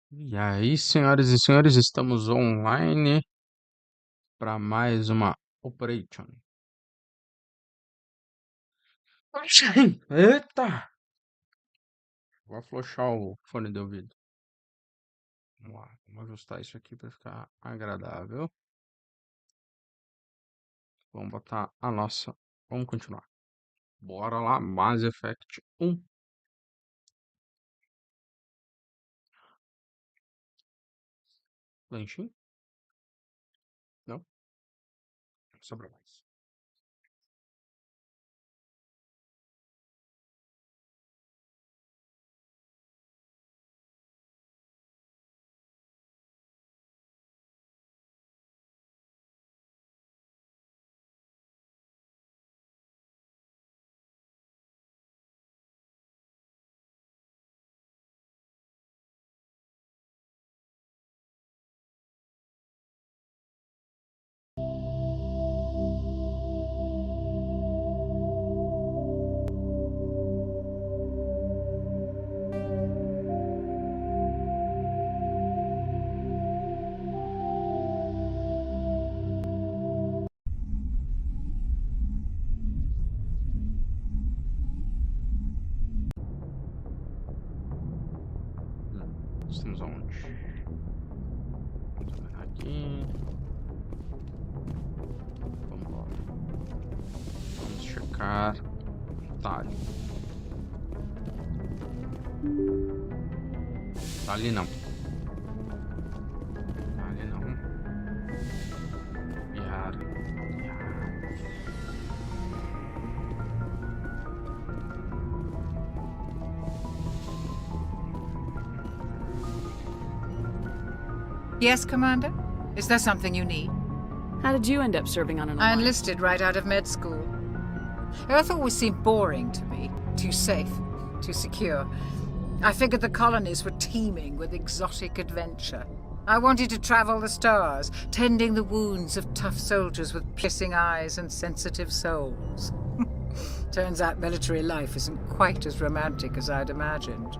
E aí, senhoras e senhores, estamos online para mais uma Operation. Eita! Vou afrouxar o fone de ouvido. Vamos lá, vamos ajustar isso aqui para ficar agradável. Vamos botar a nossa. Vamos continuar. Bora lá, Mass Effect 1. Lanchinho? Não? Sobra mais. Estamos aonde? Vamos olhar aqui. Vamos lá. Vamos checar atalho. Tá ali não. Tá ali não. Yara. Yes, Commander? Is there something you need? How did you end up serving on an I alliance? enlisted right out of med school. Earth always seemed boring to me. Too safe, too secure. I figured the colonies were teeming with exotic adventure. I wanted to travel the stars, tending the wounds of tough soldiers with piercing eyes and sensitive souls. Turns out military life isn't quite as romantic as I'd imagined.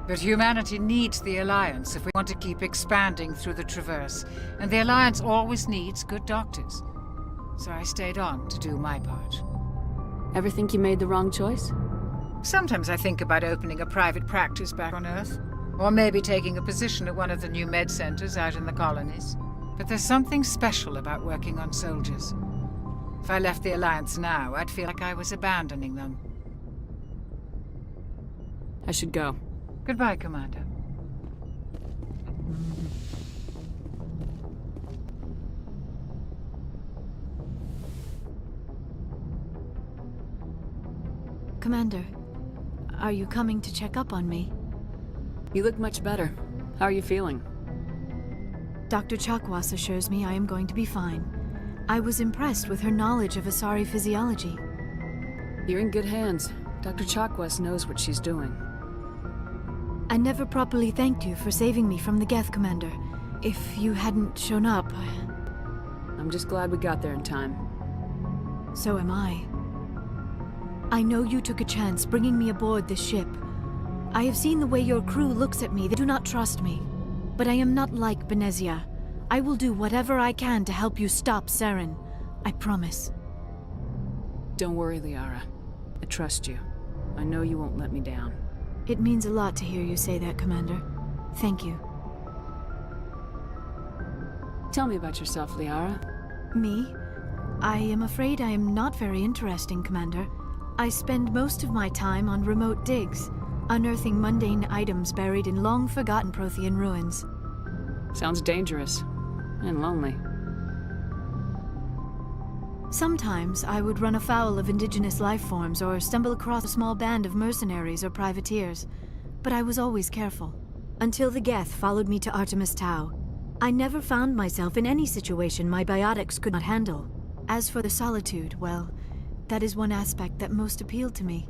But humanity needs the Alliance if we want to keep expanding through the Traverse, and the Alliance always needs good doctors. So I stayed on to do my part. Ever think you made the wrong choice? Sometimes I think about opening a private practice back on Earth, or maybe taking a position at one of the new med centers out in the colonies. But there's something special about working on soldiers. If I left the Alliance now, I'd feel like I was abandoning them. I should go. Goodbye, Commander. Commander, are you coming to check up on me? You look much better. How are you feeling? Dr. Chakwas assures me I am going to be fine. I was impressed with her knowledge of Asari physiology. You're in good hands. Dr. Chakwas knows what she's doing. I never properly thanked you for saving me from the Geth, Commander. If you hadn't shown up, I'm just glad we got there in time. so am I. I know you took a chance bringing me aboard this ship. I have seen the way your crew looks at me. They do not trust me. But I am not like Benezia. I will do whatever I can to help you stop Saren. I promise. Don't worry, Liara. I trust you. I know you won't let me down. It means a lot to hear you say that, Commander. Thank you. Tell me about yourself, Liara. Me? I am afraid I am not very interesting, Commander. I spend most of my time on remote digs, unearthing mundane items buried in long-forgotten Prothean ruins. Sounds dangerous. And lonely. Sometimes I would run afoul of indigenous life forms or stumble across a small band of mercenaries or privateers, but I was always careful. Until the Geth followed me to Artemis Tau. I never found myself in any situation my biotics could not handle. As for the solitude, well, that is one aspect that most appealed to me.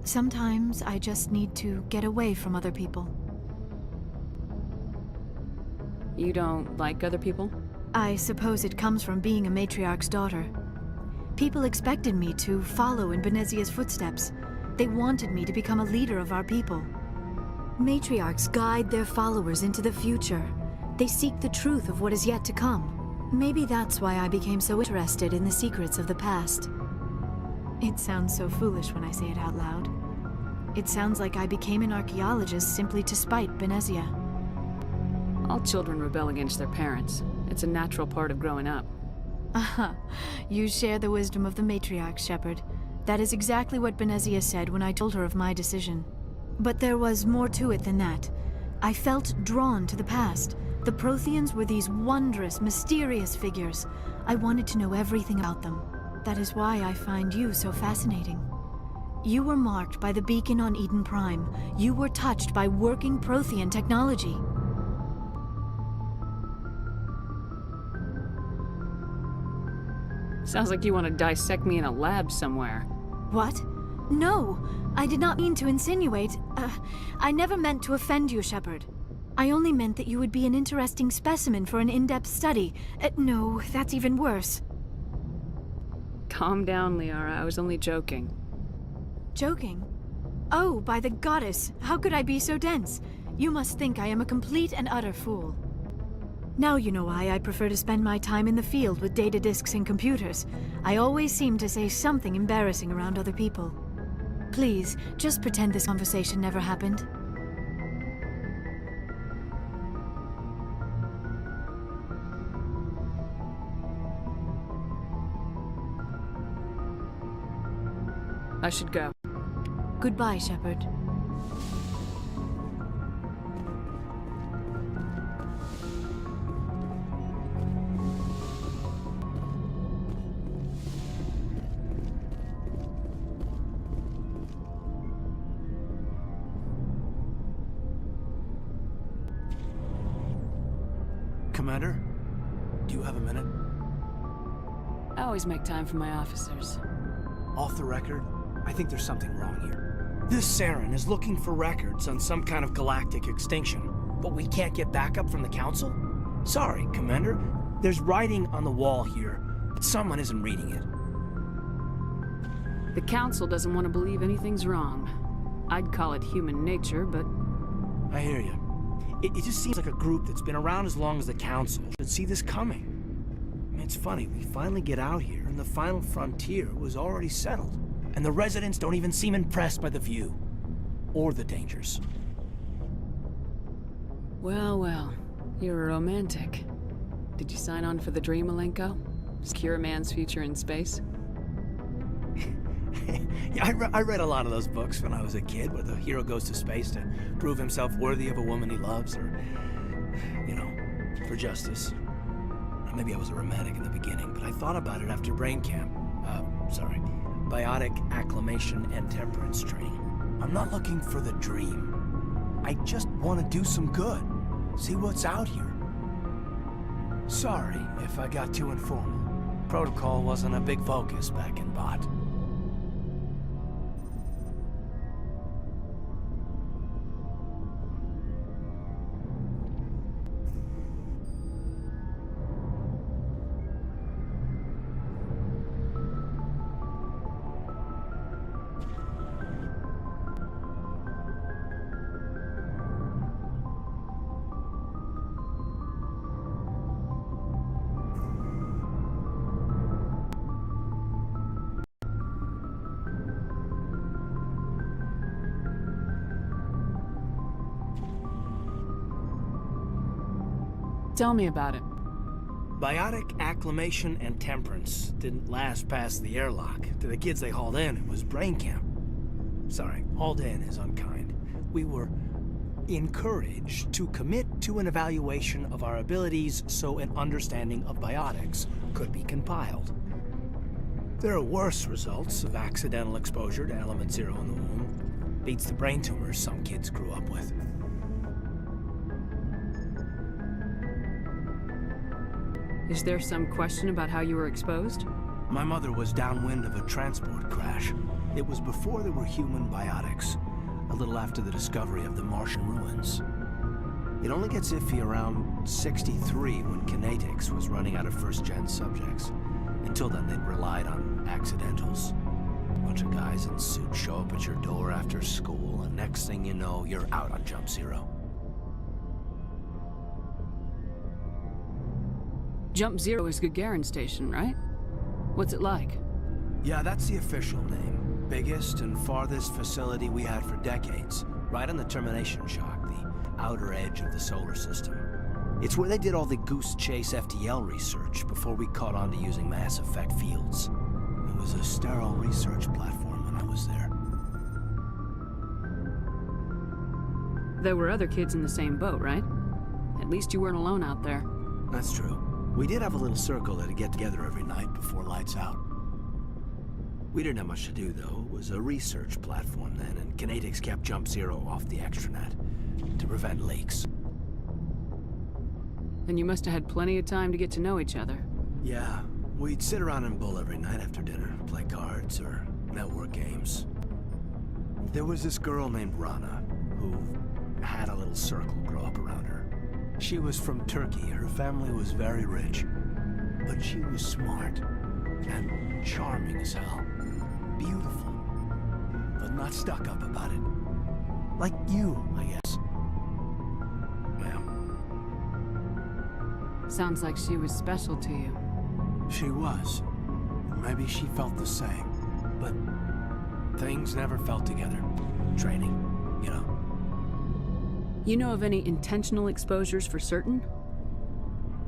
Sometimes I just need to get away from other people. You don't like other people? I suppose it comes from being a matriarch's daughter. People expected me to follow in Benezia's footsteps. They wanted me to become a leader of our people. Matriarchs guide their followers into the future. They seek the truth of what is yet to come. Maybe that's why I became so interested in the secrets of the past. It sounds so foolish when I say it out loud. It sounds like I became an archaeologist simply to spite Benezia. All children rebel against their parents. It's a natural part of growing up. Aha, you share the wisdom of the matriarch, Shepard. That is exactly what Benezia said when I told her of my decision. But there was more to it than that. I felt drawn to the past. The Protheans were these wondrous, mysterious figures. I wanted to know everything about them. That is why I find you so fascinating. You were marked by the beacon on Eden Prime. You were touched by working Prothean technology. Sounds like you want to dissect me in a lab somewhere. What? No, I did not mean to insinuate. I never meant to offend you, Shepard. I only meant that you would be an interesting specimen for an in-depth study. No, that's even worse. Calm down, Liara. I was only joking. Joking? Oh, by the goddess, how could I be so dense? You must think I am a complete and utter fool. Now you know why I prefer to spend my time in the field with data disks and computers. I always seem to say something embarrassing around other people. Please, just pretend this conversation never happened. I should go. Goodbye, Shepard. Commander, do you have a minute? I always make time for my officers. Off the record, I think there's something wrong here. This Saren is looking for records on some kind of galactic extinction, but we can't get backup from the Council? Sorry, Commander. There's writing on the wall here, but someone isn't reading it. The Council doesn't want to believe anything's wrong. I'd call it human nature, but... I hear you. It just seems like a group that's been around as long as the Council should see this coming. I mean, it's funny, we finally get out here, and the final frontier was already settled. And the residents don't even seem impressed by the view. Or the dangers. Well, well. You're a romantic. Did you sign on for the dream, Malenko? Secure a man's future in space? Yeah, I read a lot of those books when I was a kid, where the hero goes to space to prove himself worthy of a woman he loves, or, you know, for justice. Or maybe I was a romantic in the beginning, but I thought about it after brain camp. Biotic acclimation and temperance training. I'm not looking for the dream. I just want to do some good. See what's out here. Sorry if I got too informal. Protocol wasn't a big focus back in Bot. Tell me about it. Biotic acclimation and temperance didn't last past the airlock. To the kids they hauled in, it was brain camp. Sorry, hauled in is unkind. We were encouraged to commit to an evaluation of our abilities so an understanding of biotics could be compiled. There are worse results of accidental exposure to element 0 in the womb. Beats the brain tumors some kids grew up with. Is there some question about how you were exposed? My mother was downwind of a transport crash. It was before there were human biotics, a little after the discovery of the Martian ruins. It only gets iffy around 63 when Kinetics was running out of first-gen subjects. Until then, they'd relied on accidentals. Bunch of guys in suits show up at your door after school, and next thing you know, you're out on Jump Zero. Jump Zero is Gagarin Station, right? What's it like? Yeah, that's the official name. Biggest and farthest facility we had for decades. Right on the termination shock, the outer edge of the solar system. It's where they did all the Goose Chase FTL research before we caught on to using mass effect fields. It was a sterile research platform when I was there. There were other kids in the same boat, right? At least you weren't alone out there. That's true. We did have a little circle that'd get together every night before lights out. We didn't have much to do, though. It was a research platform then, and Kinetics kept Jump Zero off the extranet to prevent leaks. And you must have had plenty of time to get to know each other. Yeah, we'd sit around and bull every night after dinner, play cards or network games. There was this girl named Rana, who had a little circle grow up around her. She was from Turkey. Her family was very rich. But she was smart and charming as hell. Beautiful. But not stuck up about it. Like you, I guess. Ma'am. Sounds like she was special to you. She was. Maybe she felt the same. But things never felt together. Training, you know. You know of any intentional exposures for certain?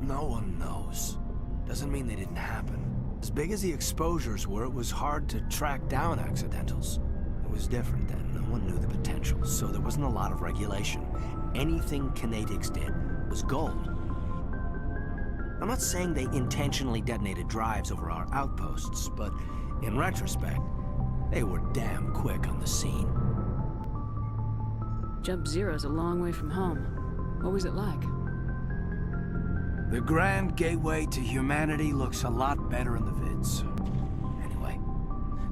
No one knows. Doesn't mean they didn't happen. As big as the exposures were, it was hard to track down accidentals. It was different then. No one knew the potential, so there wasn't a lot of regulation. Anything Kinetics did was gold. I'm not saying they intentionally detonated drives over our outposts, but in retrospect, they were damn quick on the scene. Jump Zero's a long way from home. What was it like? The grand gateway to humanity looks a lot better in the vids. Anyway,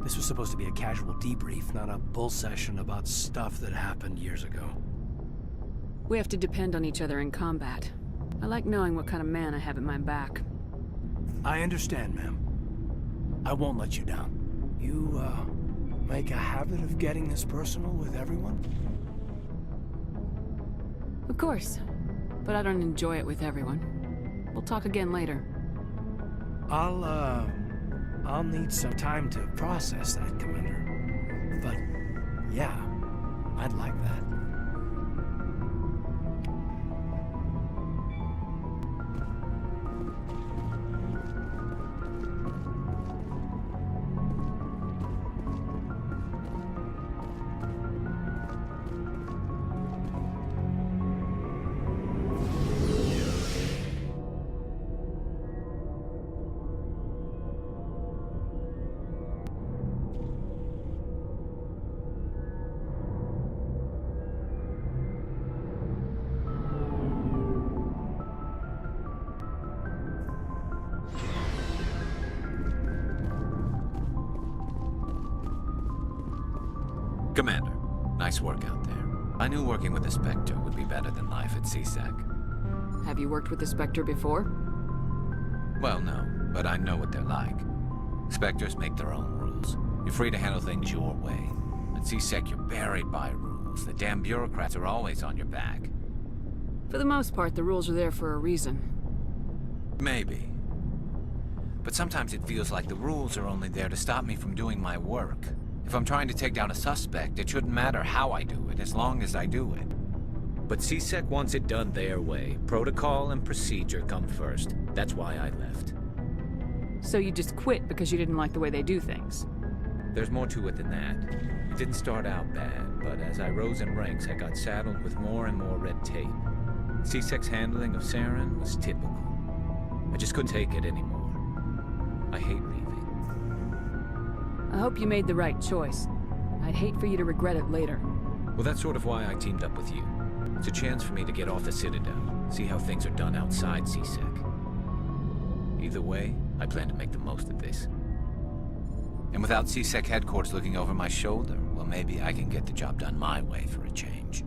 this was supposed to be a casual debrief, not a bull session about stuff that happened years ago. We have to depend on each other in combat. I like knowing what kind of man I have at my back. I understand, ma'am. I won't let you down. You, make a habit of getting this personal with everyone? Of course, but I don't enjoy it with everyone. We'll talk again later. I'll need some time to process that, Commander. But, yeah, I'd like that. Commander, nice work out there. I knew working with the Spectre would be better than life at CSEC. Have you worked with the Spectre before? Well, no, but I know what they're like. Spectres make their own rules. You're free to handle things your way. At CSEC, you're buried by rules. The damn bureaucrats are always on your back. For the most part, the rules are there for a reason. Maybe. But sometimes it feels like the rules are only there to stop me from doing my work. If I'm trying to take down a suspect, it shouldn't matter how I do it, as long as I do it. But CSEC wants it done their way. Protocol and procedure come first. That's why I left. So you just quit because you didn't like the way they do things? There's more to it than that. It didn't start out bad, but as I rose in ranks, I got saddled with more and more red tape. CSEC's handling of Saren was typical. I just couldn't take it anymore. I hate leaving. I hope you made the right choice. I'd hate for you to regret it later. Well, that's sort of why I teamed up with you. It's a chance for me to get off the Citadel, see how things are done outside CSEC. Either way, I plan to make the most of this. And without CSEC headquarters looking over my shoulder, well, maybe I can get the job done my way for a change.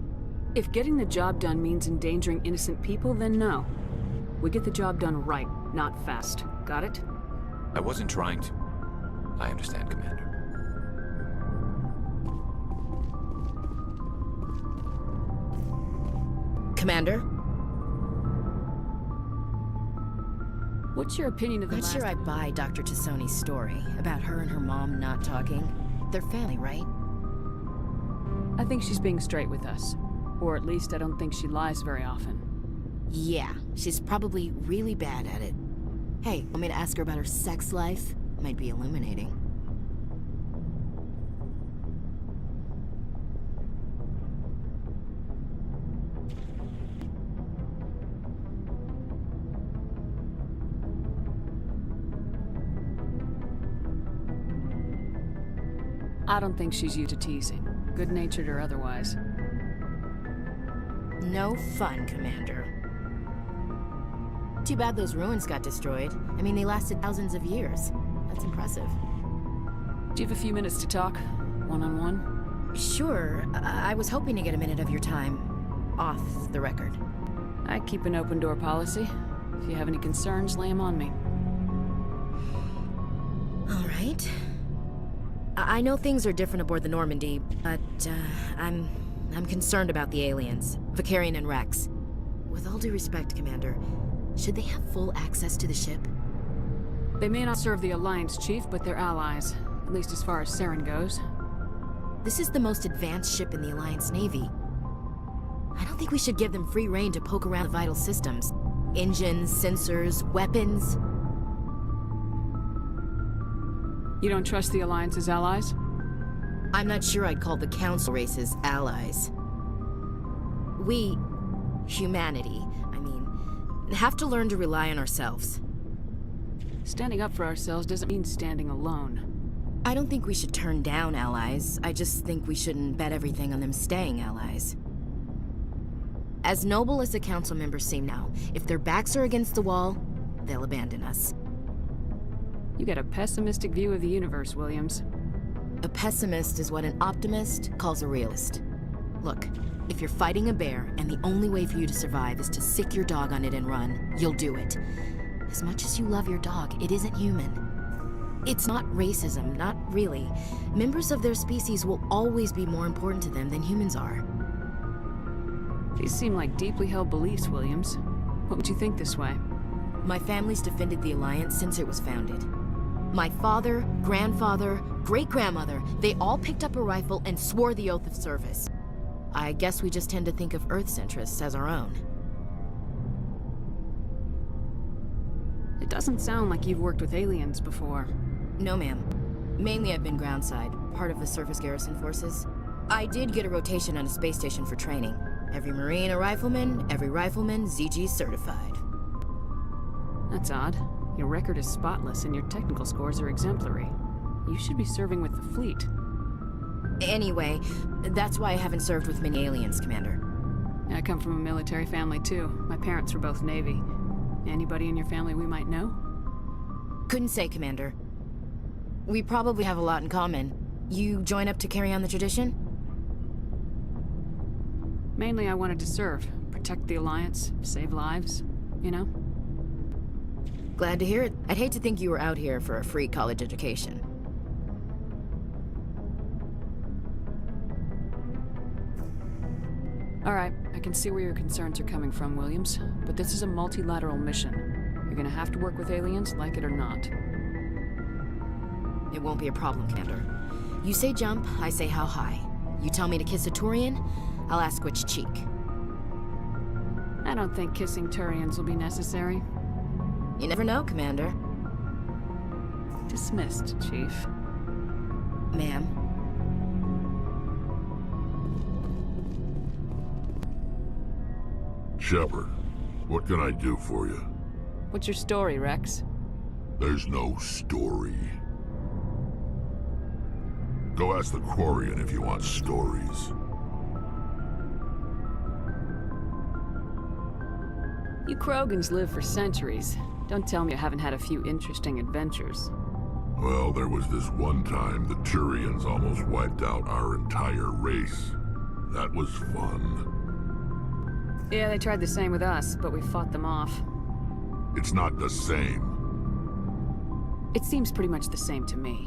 If getting the job done means endangering innocent people, then no. We get the job done right, not fast. Got it? I wasn't trying to. I understand, Commander. Commander? What's your opinion of the Not sure I buy Dr. Tassoni's story about her and her mom not talking. They're family, right? I think she's being straight with us. Or at least I don't think she lies very often. Yeah, she's probably really bad at it. Hey, want me to ask her about her sex life? Might be illuminating. I don't think she's used to teasing, good-natured or otherwise. No fun, Commander. Too bad those ruins got destroyed. I mean, they lasted thousands of years. That's impressive. Do you have a few minutes to talk? One-on-one? Sure. I was hoping to get a minute of your time. Off the record. I keep an open-door policy. If you have any concerns, lay them on me. All right. I know things are different aboard the Normandy, but I'm concerned about the aliens, Vicarian and Rex. With all due respect, Commander, should they have full access to the ship? They may not serve the Alliance, Chief, but they're allies. At least as far as Saren goes. This is the most advanced ship in the Alliance Navy. I don't think we should give them free rein to poke around the vital systems. Engines, sensors, weapons. You don't trust the Alliance's allies? I'm not sure I'd call the Council races allies. We, humanity, have to learn to rely on ourselves. Standing up for ourselves doesn't mean standing alone. I don't think we should turn down allies. I just think we shouldn't bet everything on them staying allies. As noble as the Council members seem now, if their backs are against the wall, they'll abandon us. You got a pessimistic view of the universe, Williams. A pessimist is what an optimist calls a realist. Look, if you're fighting a bear and the only way for you to survive is to sick your dog on it and run, you'll do it. As much as you love your dog, it isn't human. It's not racism, not really. Members of their species will always be more important to them than humans are. These seem like deeply held beliefs, Williams. What would you think this way? My family's defended the Alliance since it was founded. My father, grandfather, great-grandmother, they all picked up a rifle and swore the oath of service. I guess we just tend to think of Earth's interests as our own. It doesn't sound like you've worked with aliens before. No, ma'am. Mainly I've been groundside, part of the surface garrison forces. I did get a rotation on a space station for training. Every Marine a rifleman, every rifleman ZG certified. That's odd. Your record is spotless and your technical scores are exemplary. You should be serving with the fleet. Anyway, that's why I haven't served with many aliens, Commander. I come from a military family too. My parents were both Navy. Anybody in your family we might know? Couldn't say, Commander. We probably have a lot in common. You join up to carry on the tradition? Mainly I wanted to serve. Protect the Alliance, save lives, you know? Glad to hear it. I'd hate to think you were out here for a free college education. All right, I can see where your concerns are coming from, Williams. But this is a multilateral mission. You're gonna have to work with aliens, like it or not. It won't be a problem, Commander. You say jump, I say how high. You tell me to kiss a Turian, I'll ask which cheek. I don't think kissing Turians will be necessary. You never know, Commander. Dismissed, Chief. Ma'am. Shepard, what can I do for you? What's your story, Rex? There's no story. Go ask the Quarian if you want stories. You Krogans live for centuries. Don't tell me you haven't had a few interesting adventures. Well, there was this one time the Turians almost wiped out our entire race. That was fun. Yeah, they tried the same with us, but we fought them off. It's not the same. It seems pretty much the same to me.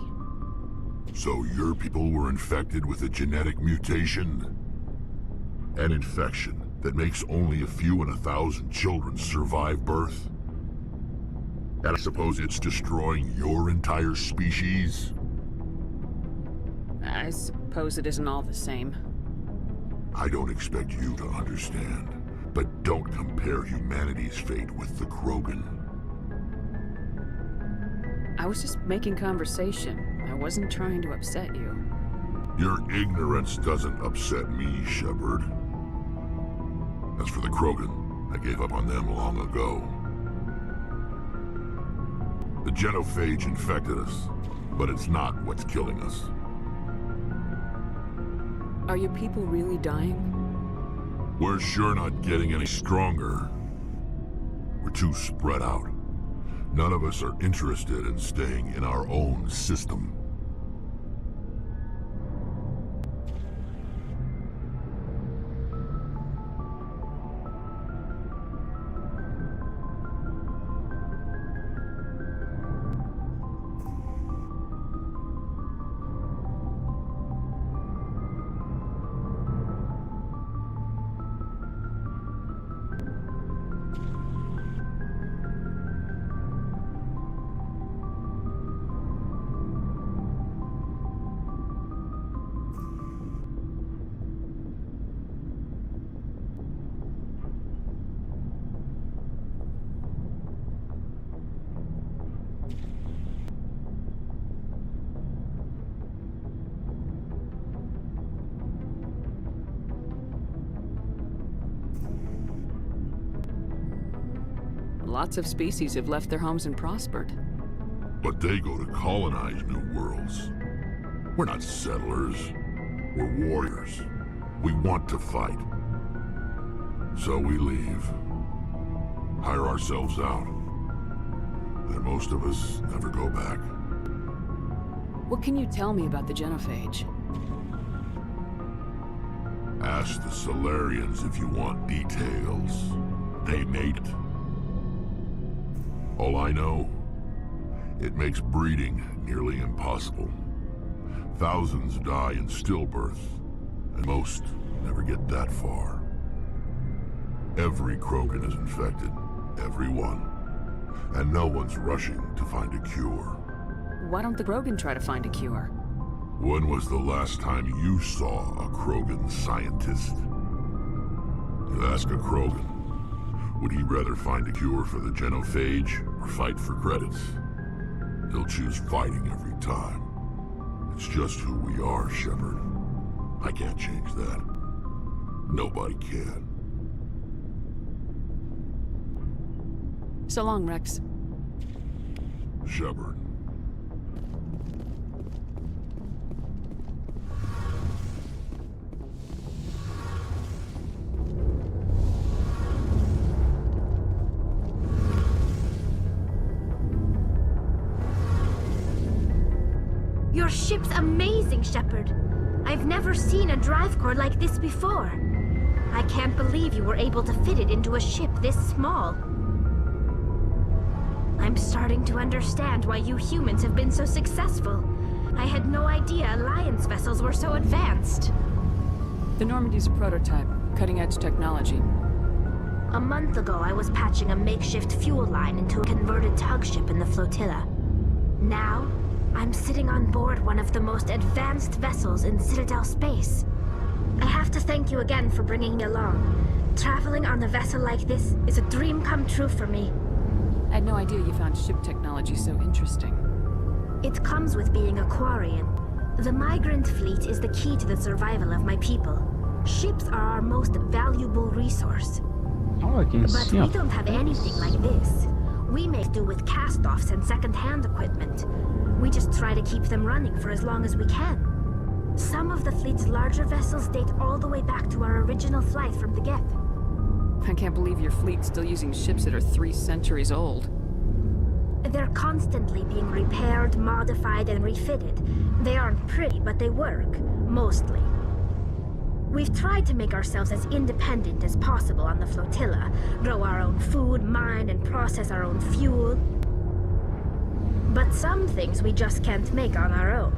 So your people were infected with a genetic mutation? An infection that makes only a few in 1,000 children survive birth? And I suppose it's destroying your entire species? I suppose it isn't all the same. I don't expect you to understand, but don't compare humanity's fate with the Krogan. I was just making conversation. I wasn't trying to upset you. Your ignorance doesn't upset me, Shepard. As for the Krogan, I gave up on them long ago. The genophage infected us, but it's not what's killing us. Are your people really dying? We're sure not getting any stronger. We're too spread out. None of us are interested in staying in our own system. Lots of species have left their homes and prospered. But they go to colonize new worlds. We're not settlers. We're warriors. We want to fight. So we leave. Hire ourselves out. And most of us never go back. What can you tell me about the genophage? Ask the Solarians if you want details. They made it. All I know, it makes breeding nearly impossible. Thousands die in stillbirth, and most never get that far. Every Krogan is infected, every one. And no one's rushing to find a cure. Why don't the Krogan try to find a cure? When was the last time you saw a Krogan scientist? You ask a Krogan, would he rather find a cure for the genophage or fight for credits? He'll choose fighting every time. It's just who we are, Shepard. I can't change that. Nobody can. So long, Rex. Shepard. Your ship's amazing, Shepard. I've never seen a drive core like this before. I can't believe you were able to fit it into a ship this small. I'm starting to understand why you humans have been so successful. I had no idea Alliance vessels were so advanced. The Normandy's a prototype, cutting-edge technology. A month ago, I was patching a makeshift fuel line into a converted tug ship in the flotilla. Now, I'm sitting on board one of the most advanced vessels in Citadel space. I have to thank you again for bringing me along. Traveling on a vessel like this is a dream come true for me. I had no idea you found ship technology so interesting. It comes with being a Quarian. The migrant fleet is the key to the survival of my people. Ships are our most valuable resource. Olha aqui em But cima. we don't have anything like this. We make do with cast-offs and second-hand equipment. We just try to keep them running for as long as we can. Some of the fleet's larger vessels date all the way back to our original flight from the Geth. I can't believe your fleet's still using ships that are 3 centuries old. They're constantly being repaired, modified, and refitted. They aren't pretty, but they work. Mostly. We've tried to make ourselves as independent as possible on the flotilla. Grow our own food, mine, and process our own fuel. But some things we just can't make on our own.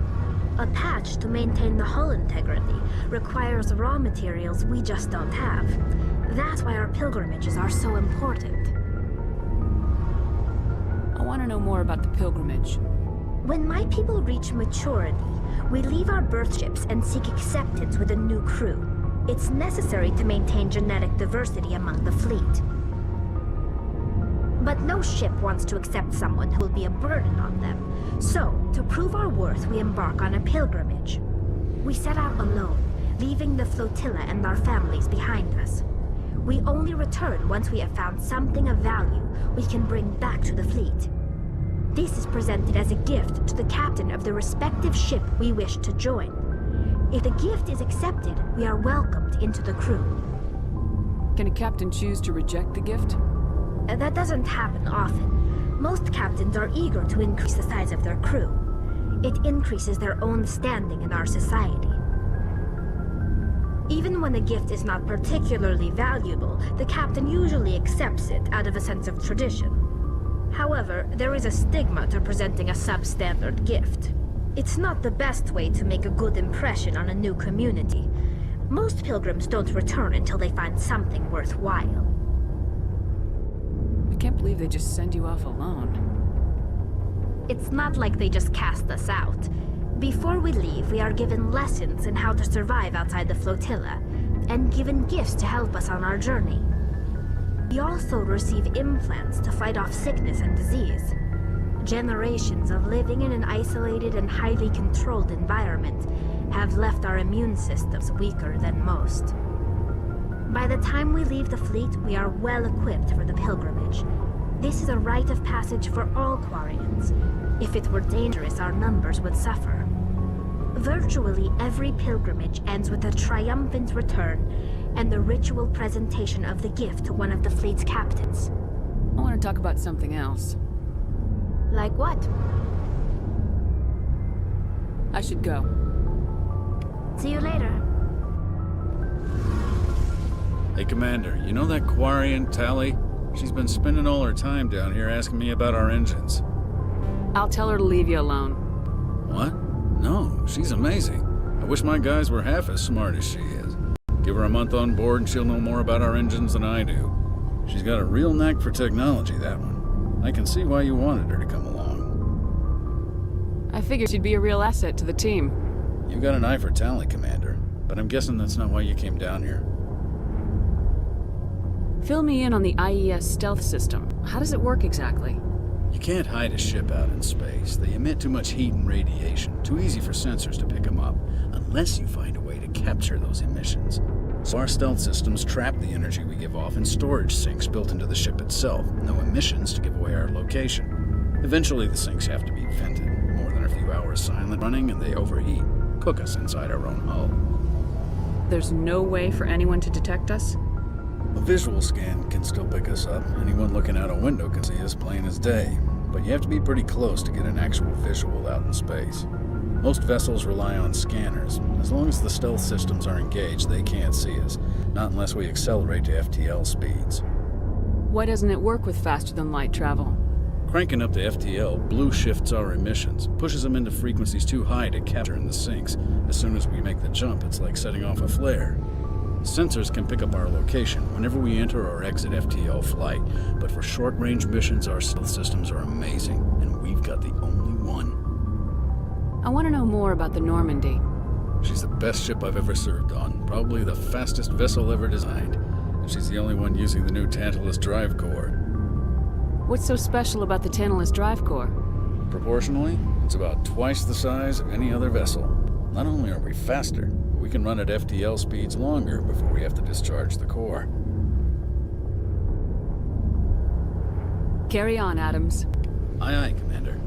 A patch to maintain the hull integrity requires raw materials we just don't have. That's why our pilgrimages are so important. I want to know more about the pilgrimage. When my people reach maturity, we leave our birth ships and seek acceptance with a new crew. It's necessary to maintain genetic diversity among the fleet. But no ship wants to accept someone who will be a burden on them. So, to prove our worth, we embark on a pilgrimage. We set out alone, leaving the flotilla and our families behind us. We only return once we have found something of value we can bring back to the fleet. This is presented as a gift to the captain of the respective ship we wish to join. If the gift is accepted, we are welcomed into the crew. Can a captain choose to reject the gift? That doesn't happen often. Most captains are eager to increase the size of their crew. It increases their own standing in our society. Even when a gift is not particularly valuable, the captain usually accepts it out of a sense of tradition. However, there is a stigma to presenting a substandard gift. It's not the best way to make a good impression on a new community. Most pilgrims don't return until they find something worthwhile. I can't believe they just send you off alone. It's not like they just cast us out. Before we leave, we are given lessons in how to survive outside the flotilla, and given gifts to help us on our journey. We also receive implants to fight off sickness and disease. Generations of living in an isolated and highly controlled environment have left our immune systems weaker than most. By the time we leave the fleet, we are well equipped for the pilgrimage. This is a rite of passage for all Quarians. If it were dangerous, our numbers would suffer. Virtually every pilgrimage ends with a triumphant return and the ritual presentation of the gift to one of the fleet's captains. I want to talk about something else. Like what? I should go. See you later. Hey, Commander, you know that Quarian, Tally? She's been spending all her time down here asking me about our engines. I'll tell her to leave you alone. What? No, she's amazing. I wish my guys were half as smart as she is. Give her a month on board and she'll know more about our engines than I do. She's got a real knack for technology, that one. I can see why you wanted her to come along. I figured she'd be a real asset to the team. You got an eye for talent, Commander, but I'm guessing that's not why you came down here. Fill me in on the IES stealth system. How does it work exactly? You can't hide a ship out in space. They emit too much heat and radiation. Too easy for sensors to pick them up, unless you find a way to capture those emissions. So our stealth systems trap the energy we give off in storage sinks built into the ship itself. No emissions to give away our location. Eventually the sinks have to be vented. More than a few hours silent running and they overheat. Cook us inside our own hull. There's no way for anyone to detect us? A visual scan can still pick us up. Anyone looking out a window can see us plain as day. But you have to be pretty close to get an actual visual out in space. Most vessels rely on scanners. As long as the stealth systems are engaged, they can't see us. Not unless we accelerate to FTL speeds. Why doesn't it work with faster-than-light travel? Cranking up to FTL blue shifts our emissions, pushes them into frequencies too high to capture in the sinks. As soon as we make the jump, it's like setting off a flare. Sensors can pick up our location whenever we enter or exit FTL flight, but for short-range missions, our stealth systems are amazing, and we've got the only one. I want to know more about the Normandy. She's the best ship I've ever served on, probably the fastest vessel ever designed, and she's the only one using the new Tantalus drive core. What's so special about the Tantalus drive core? Proportionally, it's about twice the size of any other vessel. Not only are we faster, but we can run at FTL speeds longer before we have to discharge the core. Carry on, Adams. Aye, aye, Commander.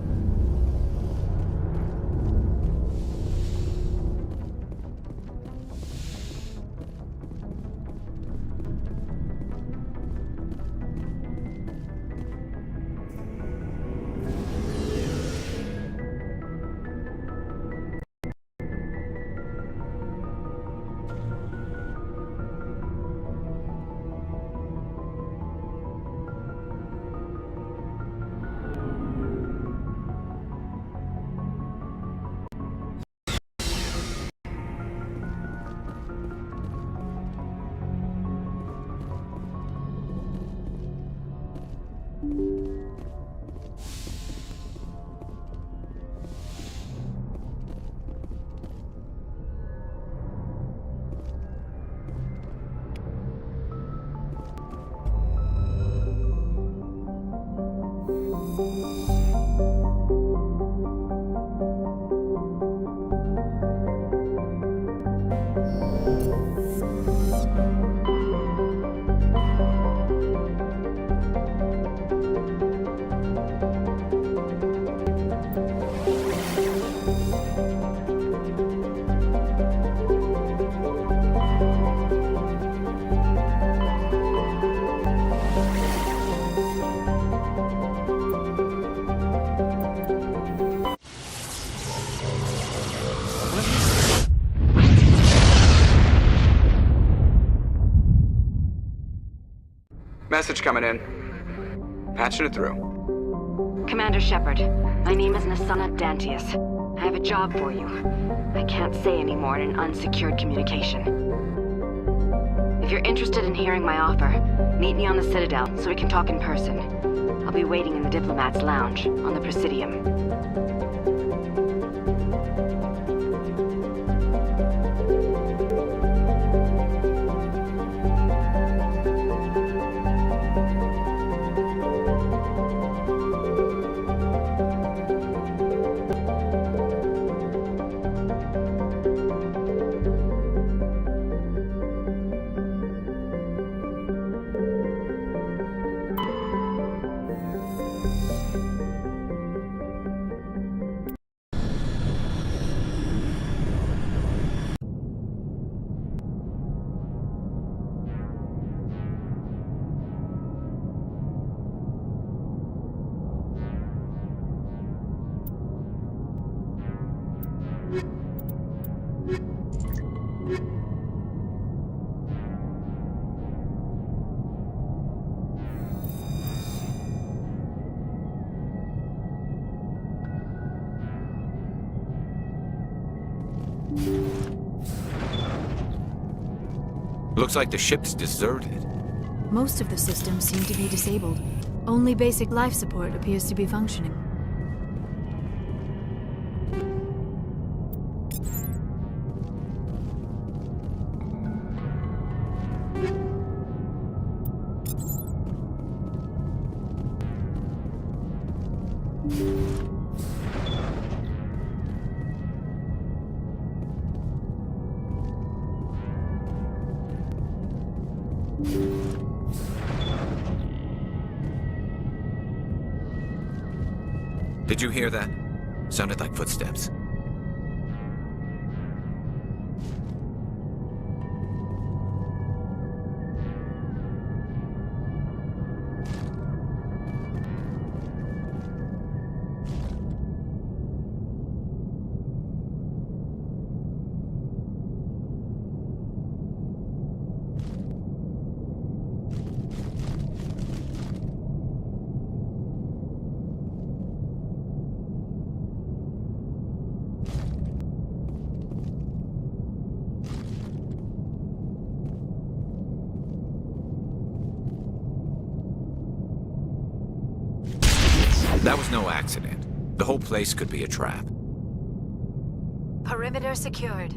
Message coming in. Patching it through. Commander Shepard, my name is Nasana Dantius. I have a job for you. I can't say any more in an unsecured communication. If you're interested in hearing my offer, meet me on the Citadel so we can talk in person. I'll be waiting in the Diplomat's Lounge on the Presidium. Looks like the ship's deserted. Most of the systems seem to be disabled. Only basic life support appears to be functioning. Did you hear that? Sounded like footsteps. That was no accident. The whole place could be a trap. Perimeter secured.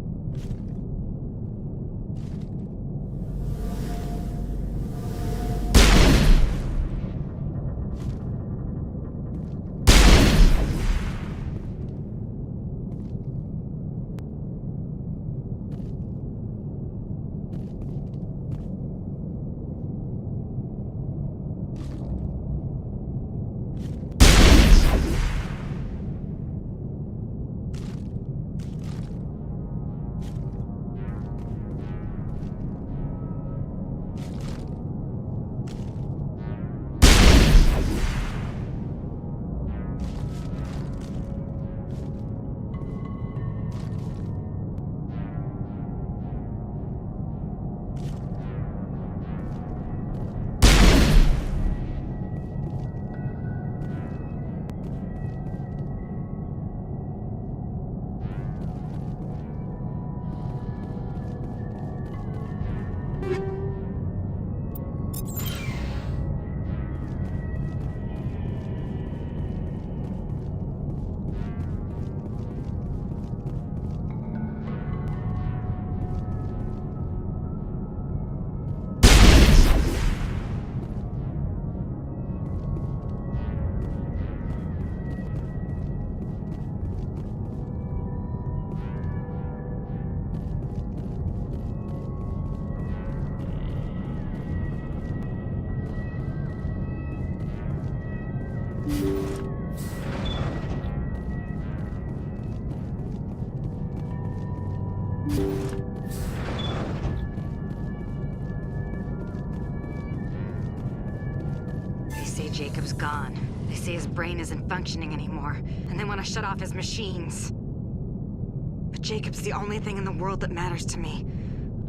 Jacob's gone. They say his brain isn't functioning anymore, and they want to shut off his machines. But Jacob's the only thing in the world that matters to me.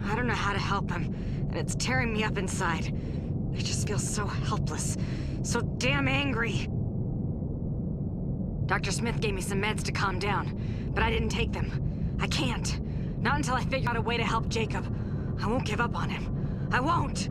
I don't know how to help him, and it's tearing me up inside. I just feel so helpless, so damn angry. Dr. Smith gave me some meds to calm down, but I didn't take them. I can't. Not until I figure out a way to help Jacob. I won't give up on him. I won't!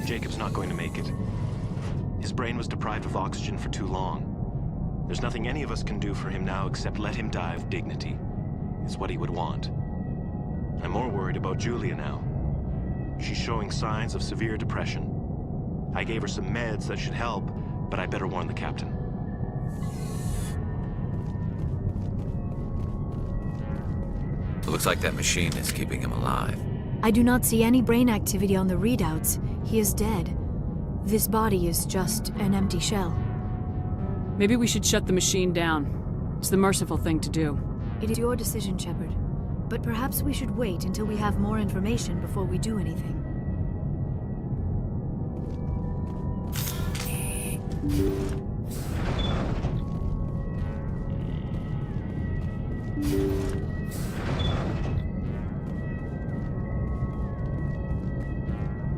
Jacob's not going to make it. His brain was deprived of oxygen for too long. There's nothing any of us can do for him now except let him die of dignity. It's what he would want. I'm more worried about Julia now. She's showing signs of severe depression. I gave her some meds that should help, but I better warn the captain. Looks like that machine is keeping him alive. I do not see any brain activity on the readouts. He is dead. This body is just an empty shell. Maybe we should shut the machine down. It's the merciful thing to do. It is your decision, Shepard. But perhaps we should wait until we have more information before we do anything.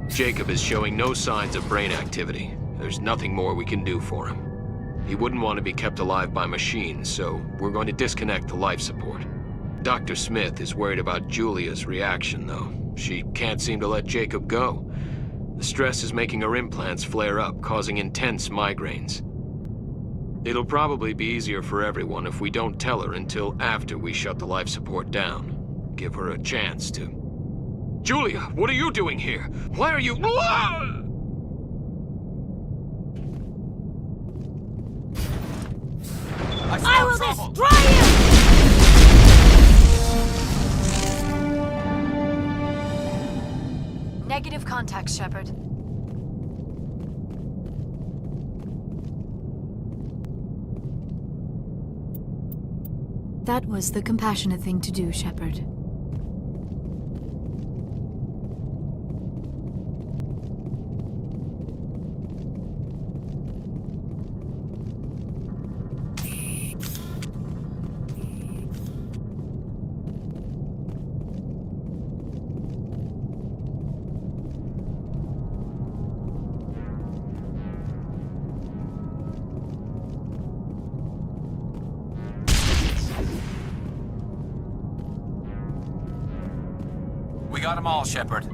Jacob is showing no signs of brain activity. There's nothing more we can do for him. He wouldn't want to be kept alive by machines, so we're going to disconnect the life support. Dr. Smith is worried about Julia's reaction, though. She can't seem to let Jacob go. The stress is making her implants flare up, causing intense migraines. It'll probably be easier for everyone if we don't tell her until after we shut the life support down. Give her a chance to... Julia, what are you doing here? Why are you... I will destroy you! Negative contact, Shepard. That was the compassionate thing to do, Shepard. We got them all, Shepard.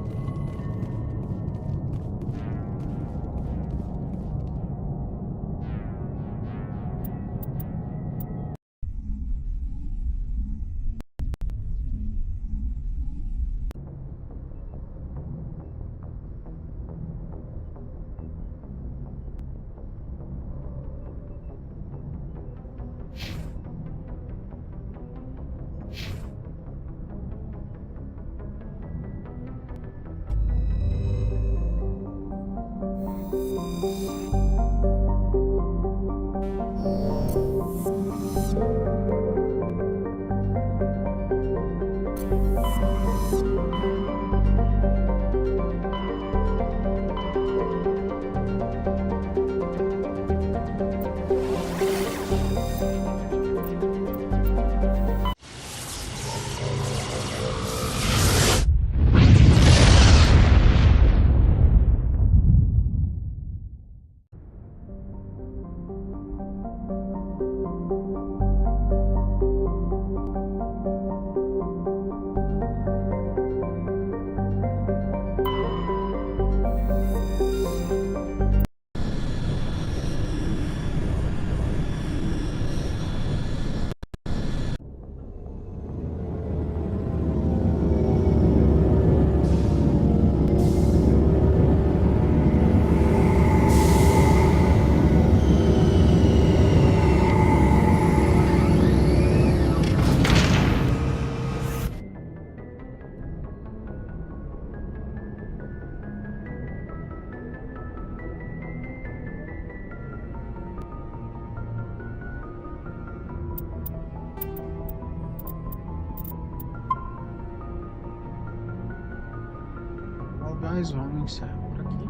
Guys, vamos encerrar por aqui.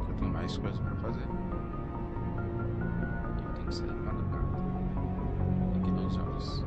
Eu tenho mais coisas pra fazer. Tem que sair de madrugada. Daqui 2 horas.